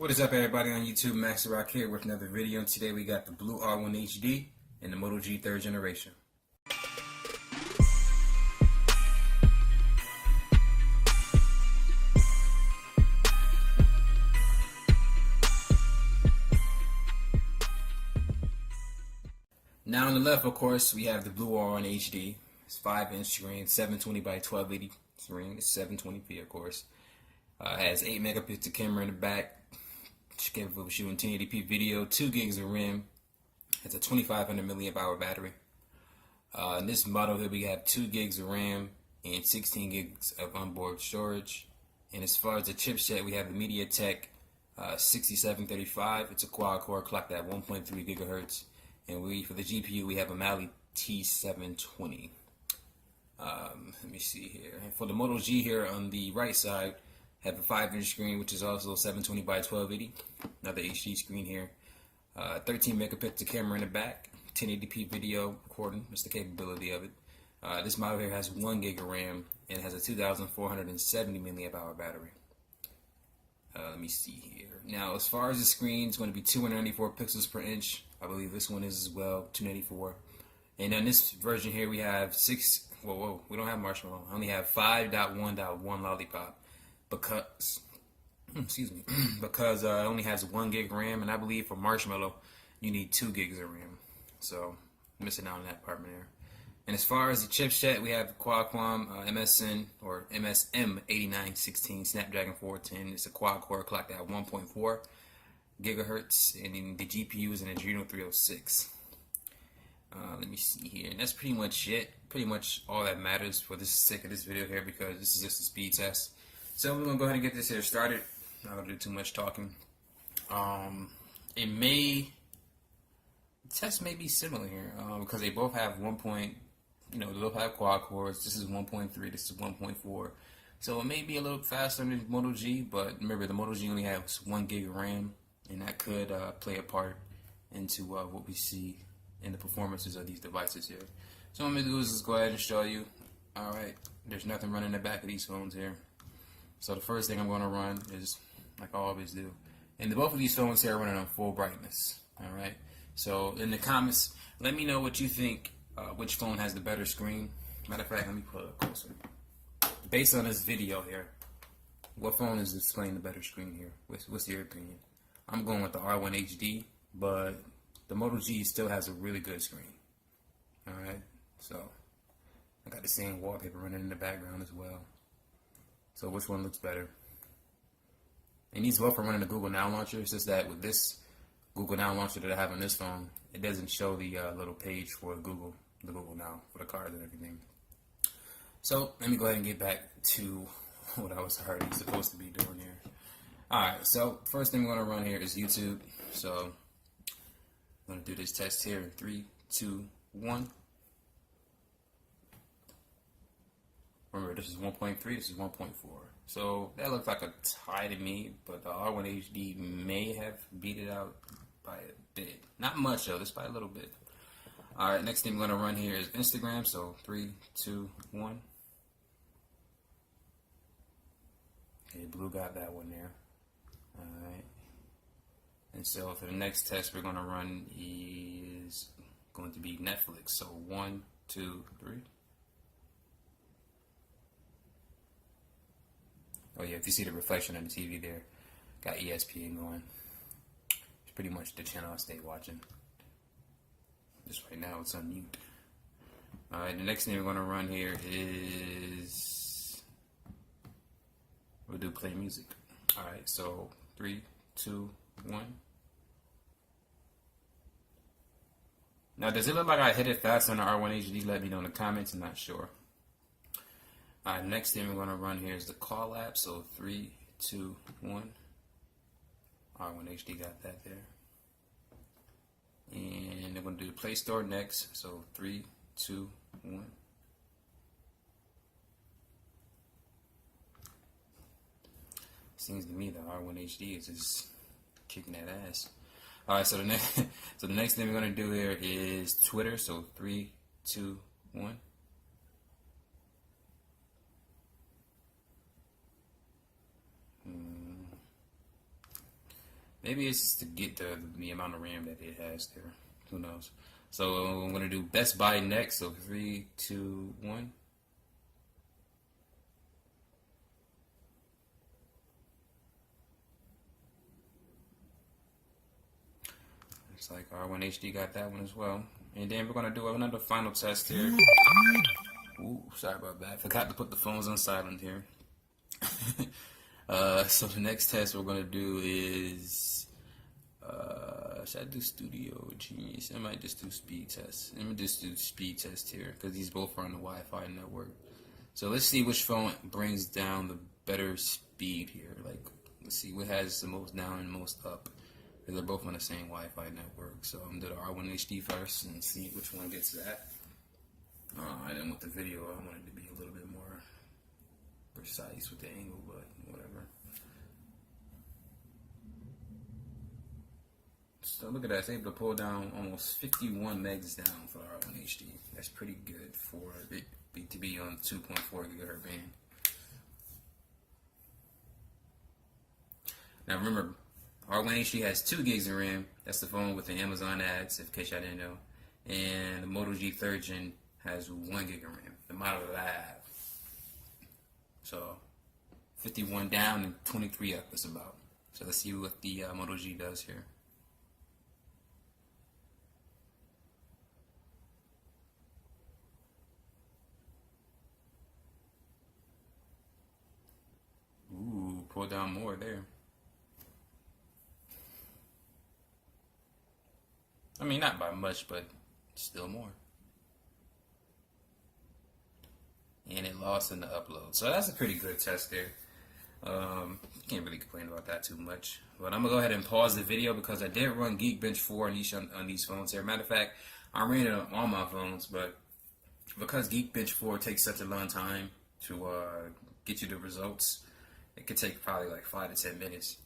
What is up, everybody on YouTube? Max Rock here with another video, and today we got the Blu R1 HD and the Moto G 3rd generation. Now on the left, of course, we have the Blu R1 HD. It's 5-inch screen, 720 by 1280 screen. It's 720p, of course. Has 8 megapixel camera in the back. Capable of shooting 1080p video, 2 gigs of RAM. It's a 2500 milliamp hour battery. In this model here, we have 2 gigs of RAM and 16 gigs of onboard storage. And as far as the chipset, we have the MediaTek 6735. It's a quad core clocked at 1.3 gigahertz. And for the GPU, we have a Mali T720. Let me see here. And for the Moto G here on the right side, have a 5-inch screen, which is also 720 by 1280. Another HD screen here. 13 megapixel camera in the back. 1080p video recording. That's the capability of it. This model here has 1 gig of RAM and has a 2470 milliamp hour battery. Let me see here. Now, as far as the screen, it's going to be 294 pixels per inch. I believe this one is as well, 294. And on this version here, we have we don't have Marshmallow. I only have 5.1.1 Lollipop. Because it only has 1 gig RAM, and I believe for Marshmallow you need 2 gigs of RAM. So missing out on that part there. And as far as the chipset, we have the Qualcomm MSM8916 Snapdragon 410. It's a quad core clocked at 1.4 gigahertz, and then the GPU is an Adreno 306. Let me see here, and that's pretty much it. Pretty much all that matters for the sake of this video here, because this is just a speed test. So we're gonna go ahead and get this here started. Not gonna do too much talking. The test may be similar here because they both have they both have quad cores. This is 1.3. This is 1.4. So it may be a little faster than the Moto G, but remember the Moto G only has 1 gig of RAM, and that could play a part into what we see in the performances of these devices here. So what I'm gonna do is just go ahead and show you. All right, there's nothing running in the back of these phones here. So the first thing I'm going to run is, like I always do, and both of these phones here are running on full brightness. All right. So in the comments, let me know what you think. Which phone has the better screen? Matter of fact, let me pull it up closer. Based on this video here, what phone is displaying the better screen here? What's your opinion? I'm going with the R1 HD, but the Moto G still has a really good screen. All right. So I got the same wallpaper running in the background as well. So which one looks better? And these both are running the Google Now launcher. It's just that with this Google Now launcher that I have on this phone, it doesn't show the little page for the Google Now for the cars and everything. So let me go ahead and get back to what I was already supposed to be doing here. Alright, so first thing we're going to run here is YouTube. So I'm going to do this test here in 3, 2, 1. Remember, this is 1.3, this is 1.4. So that looks like a tie to me, but the R1 HD may have beat it out by a bit. Not much though, just by a little bit. Alright, next thing we're going to run here is Instagram. So 3, 2, 1. Okay, Blue got that one there. Alright. And so for the next test we're going to run is going to be Netflix. So 1, 2, 3. Oh yeah, if you see the reflection on the TV there, got ESPN going. It's pretty much the channel I stay watching. Just right now it's on mute. Alright, the next thing we're going to run here is, we'll do play music. Alright, so 3, 2, 1. Now does it look like I hit it faster on the R1 HD? Let me know in the comments, I'm not sure. Alright, next thing we're going to run here is the call app. So 3, 2, 1. R1 HD got that there. And I'm going to do the Play Store next. So 3, 2, 1. Seems to me the R1 HD is just kicking that ass. Alright, so the next thing we're going to do here is Twitter. So 3, 2, 1. Maybe it's just to get the amount of RAM that it has there. Who knows? So I'm gonna do Best Buy next. So 3, 2, 1. Looks like R1 HD got that one as well. And then we're gonna do another final test here. Ooh, sorry about that. Forgot to put the phones on silent here. So the next test we're gonna do is should I do Studio Genius? I might just do speed test. Let me just do speed test here because these both are on the Wi-Fi network. So let's see which phone brings down the better speed here. Like, let's see what has the most down and most up. Because they're both on the same Wi-Fi network. So I'm gonna do the R1 HD first and see which one gets that. And then with the video, I wanted to be a little bit more precise with the angle, but whatever. So look at that, it's able to pull down almost 51 megs down for the R1 HD. That's pretty good for it to be on 2.4 gigahertz band. Now remember, R1 HD has 2 gigs of RAM. That's the phone with the Amazon ads, in case y'all didn't know. And the Moto G 3rd Gen has 1 gig of RAM, the model that I have. So 51 down and 23 up is about. So let's see what the Moto G does here. Ooh, pull down more there. I mean, not by much, but still more. And it lost in the upload. So that's a pretty good test there. Can't really complain about that too much. But I'm going to go ahead and pause the video because I did run Geekbench 4 on these phones here. Matter of fact, I ran it on all my phones, but because Geekbench 4 takes such a long time to get you the results, it could take probably like 5 to 10 minutes.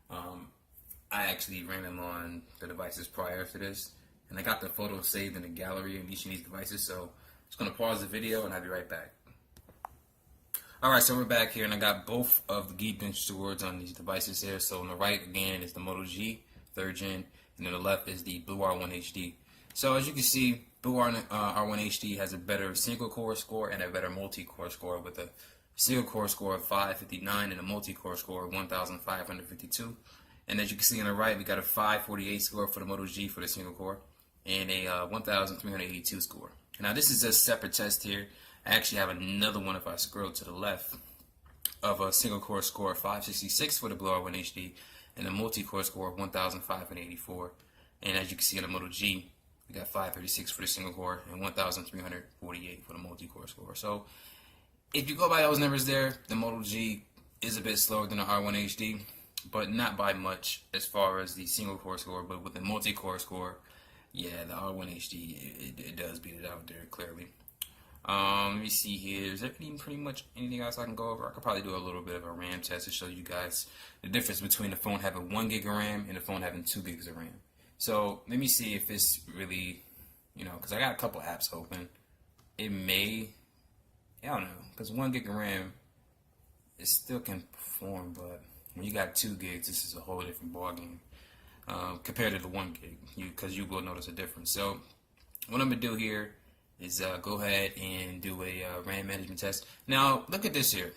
I actually ran them on the devices prior to this, and I got the photos saved in the gallery in each of these devices, so I'm just going to pause the video and I'll be right back. Alright, so we're back here, and I got both of the Geekbench swords on these devices here. So on the right, again, is the Moto G 3rd Gen, and on the left is the Blu R1 HD. So as you can see, Blu R1 HD has a better single-core score and a better multi-core score, with a single-core score of 559 and a multi-core score of 1,552. And as you can see on the right, we got a 548 score for the Moto G for the single core, and a 1,382 score. Now this is a separate test here. I actually have another one if I scroll to the left of a single core score of 566 for the Blu R1 HD and a multi-core score of 1,584. And as you can see on the Moto G, we got 536 for the single core and 1,348 for the multi-core score. So if you go by those numbers there, the Moto G is a bit slower than the R1 HD, but not by much as far as the single core score. But with the multi-core score, yeah, the R1 HD, it does beat it out there clearly. Let me see here. Is there pretty much anything else I can go over? I could probably do a little bit of a RAM test to show you guys the difference between the phone having 1 gig of RAM and the phone having 2 gigs of RAM. So let me see if it's really, because I got a couple apps open. It may, I don't know, because 1 gig of RAM, it still can perform, but when you got 2 gigs, this is a whole different ballgame compared to the 1 gig, because you will notice a difference. So what I'm going to do here is go ahead and do a RAM management test. Now, look at this here.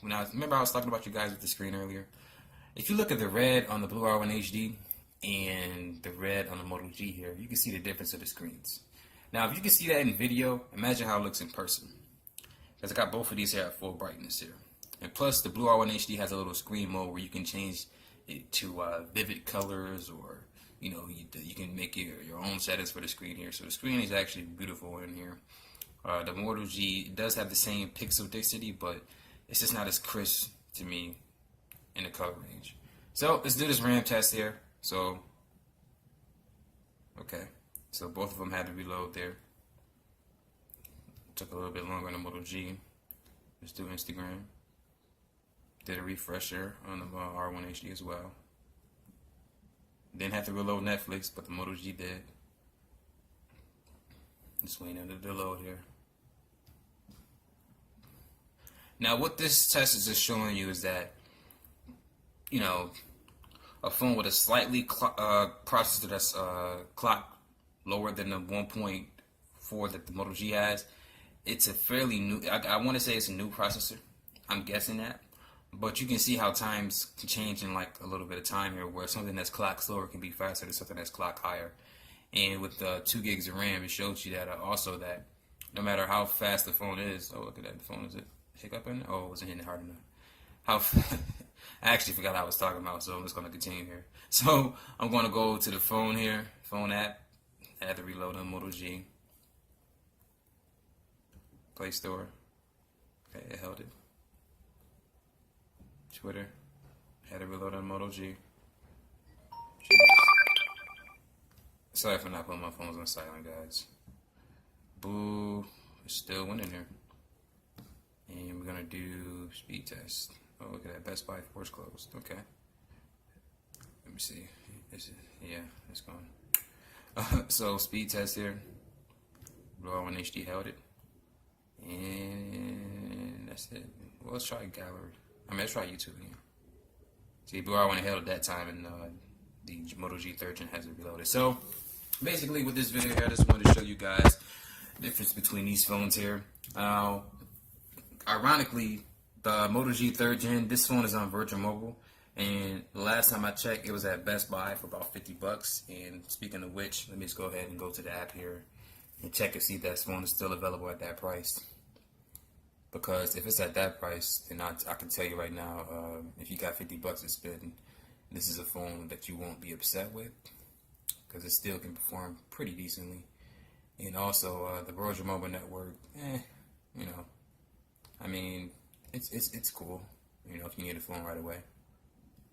Now, remember I was talking about you guys with the screen earlier? If you look at the red on the Blu R1 HD and the red on the Moto G here, you can see the difference of the screens. Now, if you can see that in video, imagine how it looks in person. Because I got both of these here at full brightness here. And plus, the Blu R1 HD has a little screen mode where you can change it to vivid colors, or you can make your own settings for the screen here. So the screen is actually beautiful in here. The Moto G does have the same pixel density, but it's just not as crisp to me in the color range. So let's do this RAM test here. So, okay. So both of them had to reload there. Took a little bit longer on the Moto G. Let's do Instagram. Did a refresher on the R1 HD as well. Didn't have to reload Netflix, but the Moto G did. Just waiting under the load here. Now, what this test is just showing you is that, a phone with a slightly processor that's clock lower than the 1.4 that the Moto G has. It's a fairly new, I want to say it's a new processor. I'm guessing that. But you can see how times can change in like a little bit of time here, where something that's clock slower can be faster than something that's clock higher. And with 2 gigs of RAM, it shows you that also that no matter how fast the phone is, oh look at that, the phone, is it hiccuping? Oh, it wasn't hitting hard enough. I actually forgot what I was talking about, so I'm just going to continue here. So I'm going to go to the phone here, phone app. I had to reload on Moto G. Play Store. Okay, it held it. Twitter. Had to reload on Moto G. Jeez. Sorry for not putting my phones on silent, guys. Boo. It's still winning here. And we're going to do speed test. Oh, look at that. Best Buy force closed. Okay. Let me see. Yeah, it's gone. So, speed test here. Blu R1 HD held it. And that's it. Well, let's try gallery. Let's try YouTube again. See, Blu R1 held at that time, and the Moto G 3rd Gen hasn't reloaded. So, basically, with this video here, I just wanted to show you guys the difference between these phones here. Ironically, the Moto G 3rd Gen, this phone is on Virtual Mobile, and the last time I checked, it was at Best Buy for about $50. And speaking of which, let me just go ahead and go to the app here and check and see if that phone is still available at that price. Because if it's at that price, then I can tell you right now, if you got $50 to spend, this is a phone that you won't be upset with, because it still can perform pretty decently. And also, the Virtual Mobile network, you know, I mean, it's cool, you know, if you need a phone right away.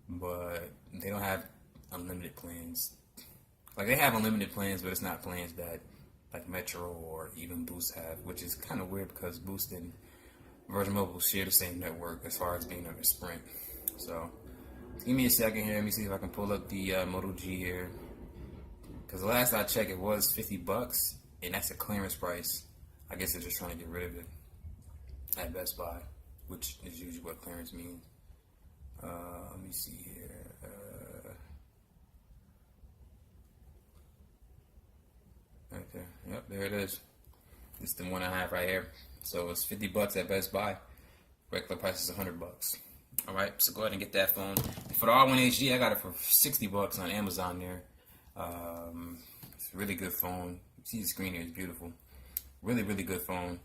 But they don't have unlimited plans. Like, they have unlimited plans, but it's not plans that like Metro or even Boost have, which is kind of weird because Boost and Virgin Mobile share the same network as far as being under Sprint. So, give me a second here. Let me see if I can pull up the Moto G here. Because the last I checked, it was $50, and that's a clearance price. I guess they're just trying to get rid of it at Best Buy, which is usually what clearance means. Let me see here. Right there. Yep, there it is. It's the one I have right here. So it's $50 at Best Buy. Regular price is $100. All right, so go ahead and get that phone. For the R1 HD, I got it for $60 on Amazon there. It's a really good phone. You see the screen here is beautiful. Really, really good phone.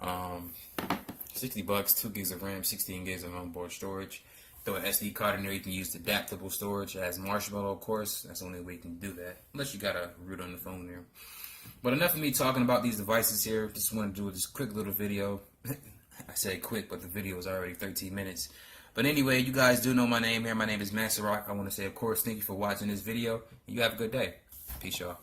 $60, 2 gigs of RAM, 16 gigs of onboard storage. Throw an SD card in there. You can use adaptable storage. It has Marshmallow, of course. That's the only way you can do that, unless you got a root on the phone there. But enough of me talking about these devices here. Just want to do this quick little video. I say quick, but the video is already 13 minutes. But anyway, you guys do know my name here. My name is Master Rock. I want to say, of course, thank you for watching this video. You have a good day. Peace, y'all.